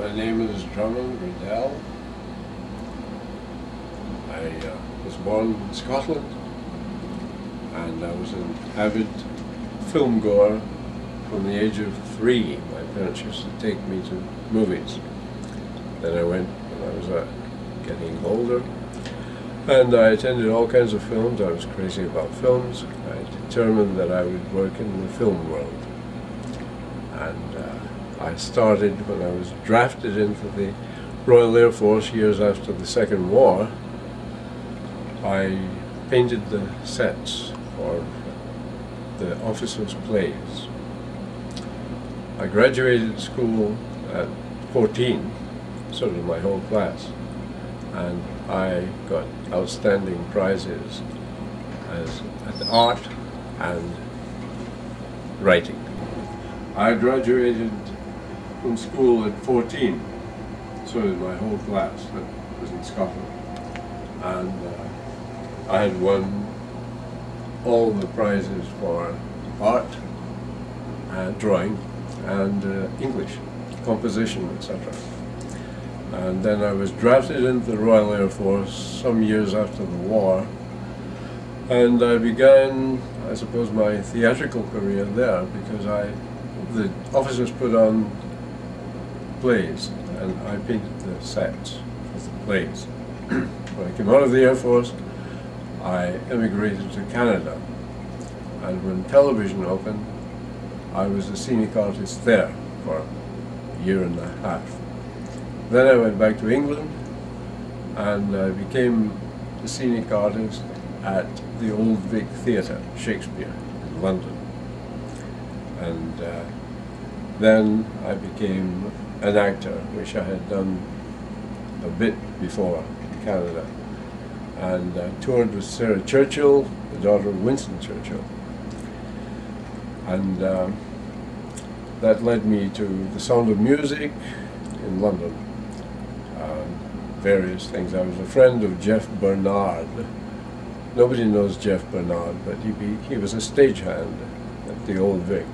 My name is Drummond Riddell. I was born in Scotland, and I was an avid film goer from the age of 3. My parents used to take me to movies. Then I went when I was getting older, and I attended all kinds of films. I was crazy about films. I determined that I would work in the film world. And I started when I was drafted into the Royal Air Force years after the Second War. I painted the sets for the officers' plays. I graduated school at 14, so did my whole class, and I got outstanding prizes at art and writing. I graduated from school at 14, so did my whole class that was in Scotland, and I had won all the prizes for art, drawing, and English, composition, etc. And then I was drafted into the Royal Air Force some years after the war, and I began, I suppose, my theatrical career there because the officers put on plays, and I painted the sets for the plays. When I came out of the Air Force, I emigrated to Canada, and when television opened, I was a scenic artist there for a year and a half. Then I went back to England, and I became a scenic artist at the Old Vic Theatre, Shakespeare, in London. And then I became an actor, which I had done a bit before in Canada, and toured with Sarah Churchill, the daughter of Winston Churchill. And that led me to The Sound of Music in London. Various things. I was a friend of Jeff Bernard. Nobody knows Jeff Bernard, but he was a stagehand at the Old Vic.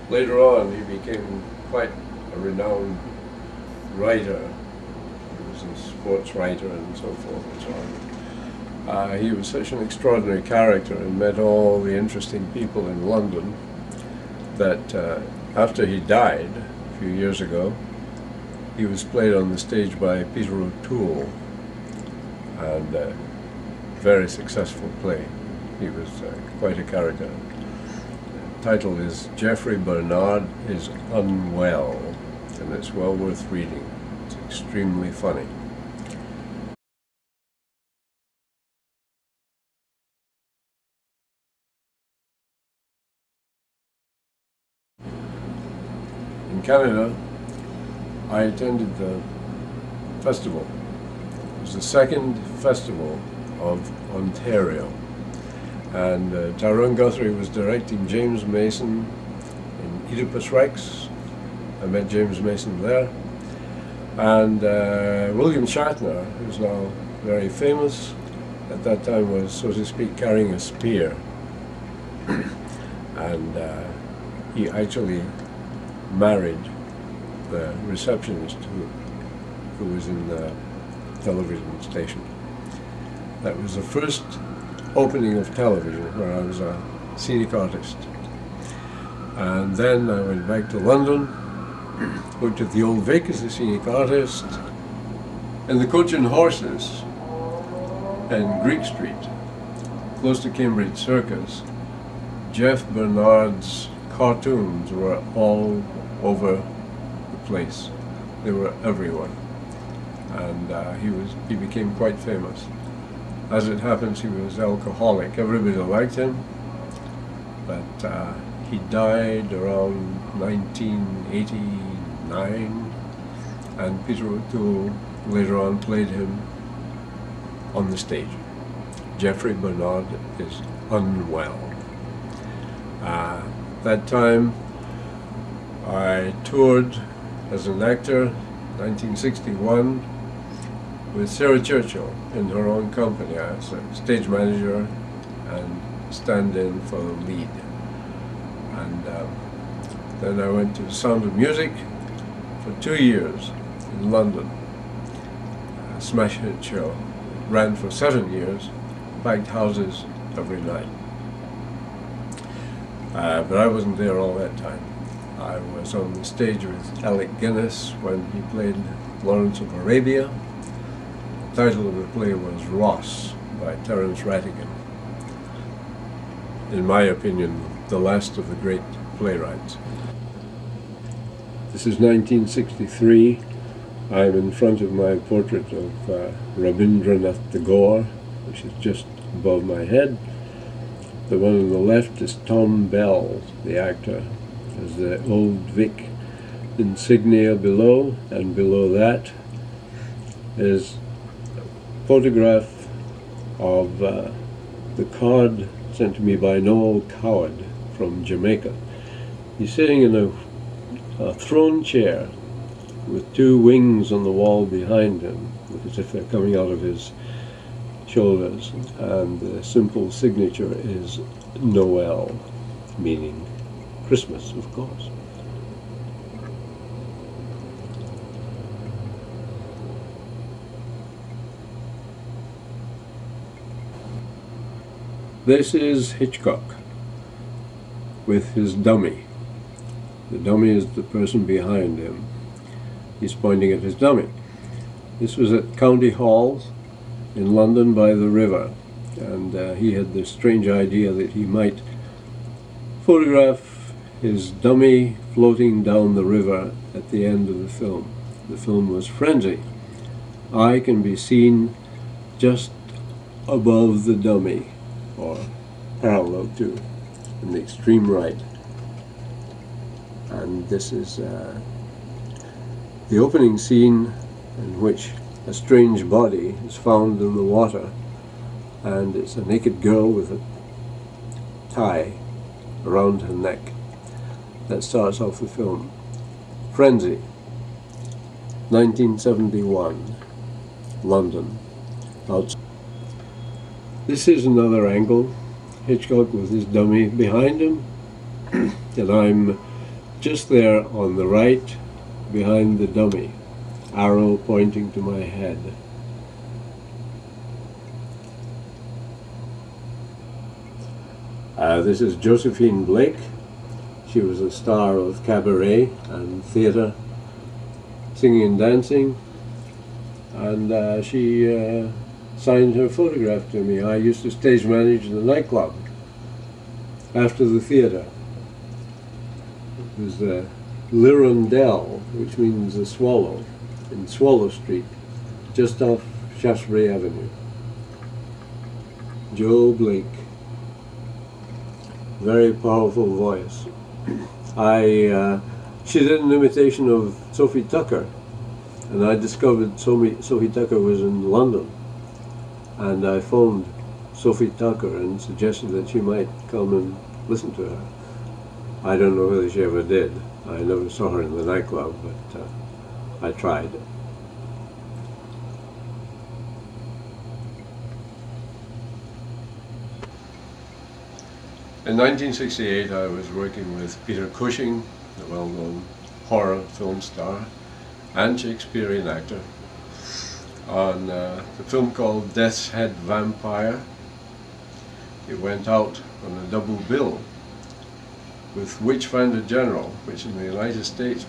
Later on, he became quite a renowned writer. He was a sports writer and so forth and so on. He was such an extraordinary character and met all the interesting people in London that after he died a few years ago, he was played on the stage by Peter O'Toole, and a very successful play. He was quite a character. The title is Geoffrey Bernard is Unwell, and it's well worth reading. It's extremely funny. In Canada, I attended the festival. It was the second festival of Ontario, and Tyrone Guthrie was directing James Mason in Oedipus Rex. I met James Mason there, and William Shatner, who's now very famous, at that time was, so to speak, carrying a spear, and he actually married the receptionist who was in the television station. That was the first opening of television where I was a scenic artist. And then I went back to London, worked at the Old Vic as a scenic artist, and the Coach and Horses in Greek Street, close to Cambridge Circus. Jeff Bernard's cartoons were all over place. They were everywhere, and he became quite famous. As it happens, he was alcoholic. Everybody liked him, but he died around 1989, and Peter O'Toole later on played him on the stage. Geoffrey Bernard is Unwell. That time I toured as an actor, 1961, with Sarah Churchill in her own company as a stage manager and stand-in for the lead. And then I went to The Sound of Music for 2 years in London. A smash hit show. It ran for 7 years, packed houses every night. But I wasn't there all that time. I was on the stage with Alec Guinness when he played Lawrence of Arabia. The title of the play was Ross by Terence Rattigan. In my opinion, the last of the great playwrights. This is 1963. I'm in front of my portrait of Rabindranath Tagore, which is just above my head. The one on the left is Tom Bell, the actor. There's the Old Vic insignia below, and below that is a photograph of the card sent to me by Noel Coward from Jamaica. He's sitting in a throne chair with two wings on the wall behind him, as if they're coming out of his shoulders, and the simple signature is Noel, meaning Christmas, of course. This is Hitchcock with his dummy. The dummy is the person behind him. He's pointing at his dummy. This was at County Hall in London by the river, and he had this strange idea that he might photograph his dummy floating down the river at the end of the film. The film was Frenzy. I can be seen just above the dummy, or parallel to, in the extreme right. And this is the opening scene in which a strange body is found in the water, and it's a naked girl with a tie around her neck. That starts off the film. Frenzy, 1971, London. This is another angle, Hitchcock with his dummy behind him, and I'm just there on the right behind the dummy, arrow pointing to my head. This is Josephine Blake. She was a star of cabaret and theatre, singing and dancing, and she signed her photograph to me. I used to stage manage the nightclub after the theatre. It was the Lirondelle, which means the swallow, in Swallow Street, just off Shaftesbury Avenue. Jo Blake, very powerful voice. She did an imitation of Sophie Tucker, and I discovered Sophie Tucker was in London, and I phoned Sophie Tucker and suggested that she might come and listen to her. I don't know whether she ever did. I never saw her in the nightclub, but I tried. In 1968, I was working with Peter Cushing, the well-known horror film star and Shakespearean actor, on the film called Death's Head Vampire. It went out on a double bill with Witchfinder General, which in the United States